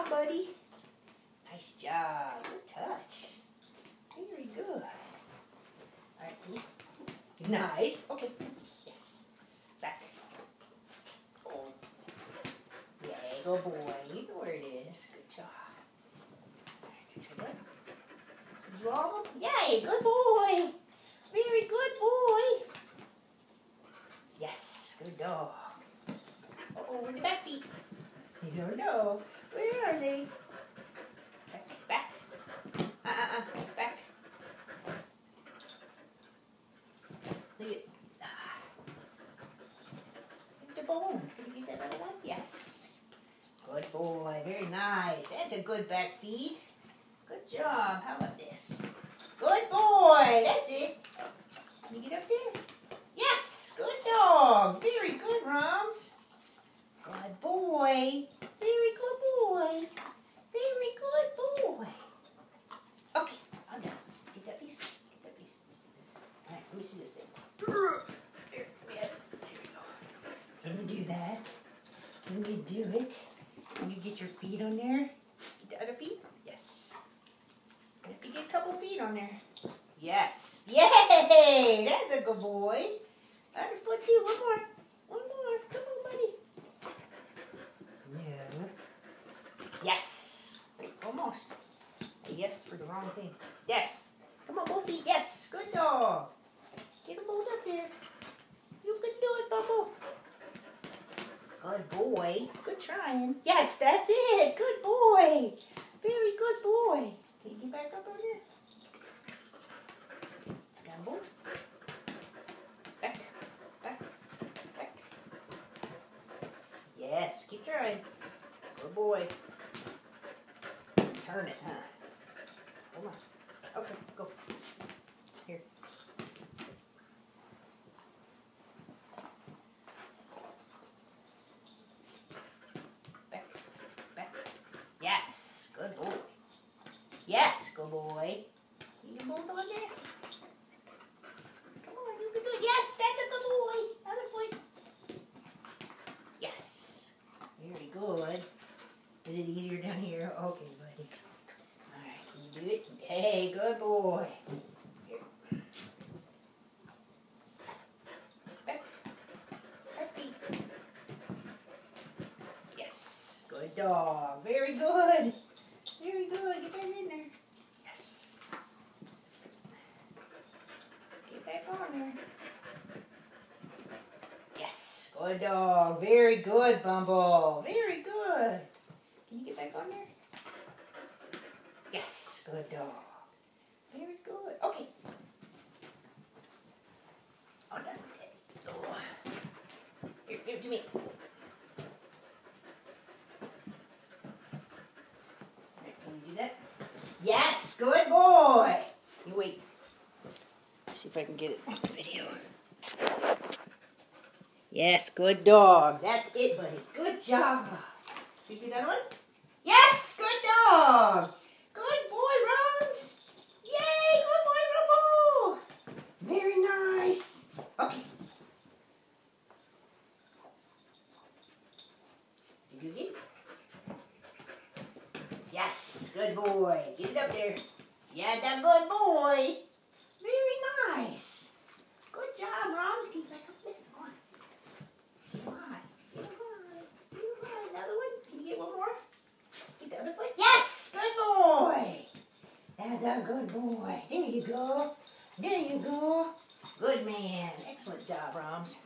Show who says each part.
Speaker 1: job, buddy. Nice job. Good touch. Very good. All right. Nice. Okay. Yes. Back. Oh. Yay, go boy. You know where it is. Good job. Roll. Yay, good boy. Very good boy. Yes, good dog. Uh-oh, where's the back feet? You don't know. Where are they? Back. Back. Leave it. The bone. Can you get that other one? Yes. Good boy. Very nice. That's a good back feet. Good job. How about this? Good boy. That's it. Can you get up there? Yes. Good dog. Very good, Roms. Good boy. Very good boy. Very good boy. Okay. I'm done. Get that piece. Get that piece. All right. Let me see this thing. There we go. Can you do that? Can you do it? Can you get your feet on there? Get the other feet? Yes. If you get a couple feet on there. Yes. Yay! That's a good boy. Other foot too. One more. One more. Come on, buddy. Yeah. Yes. Almost. Yes for the wrong thing. Yes. Come on, both feet. Yes. Good dog. Get them both up there. You can do it, Bubble. Good boy. Good trying. Yes, that's it. Good boy. Very good boy. Can you get back up on there? Got both. Back. Yes, keep trying. Good boy. Turn it, huh? Come on. Okay, go. Here. Back. Yes, good boy. Yes, good boy. You can both on there? Come on, you can do it. Yes, that's a good boy. Other foot. Yes. Very good. Is it easier down here? Okay, buddy. All right, can you do it? Hey, good boy. Here. Back feet. Yes, good dog. Very good. Very good. Get back in there. Yes. Get back on there. Yes. Good dog. Very good, Bumble. Very good. Can you get back on there? Yes. Good dog. Very good. Okay. All done with it. Oh. Here, give it to me. Can you do that? Yes, good boy. You wait. Let's see if I can get it on the video. Yes, good dog. That's it, buddy. Good job. Can you do that one? Yes, good dog. Good boy, Rose. Yay, good boy, Rumble. Very nice. Okay. Did you get it? Yes, good boy. Get it up there. Yeah, that good boy. Very nice. Good job, Roms. Get back up there. Come on. Come on. Get on. Another one. Can you get one more? Get the other foot. Yes, good boy. That's a good boy. There you go. There you go. Good man. Excellent job, Roms.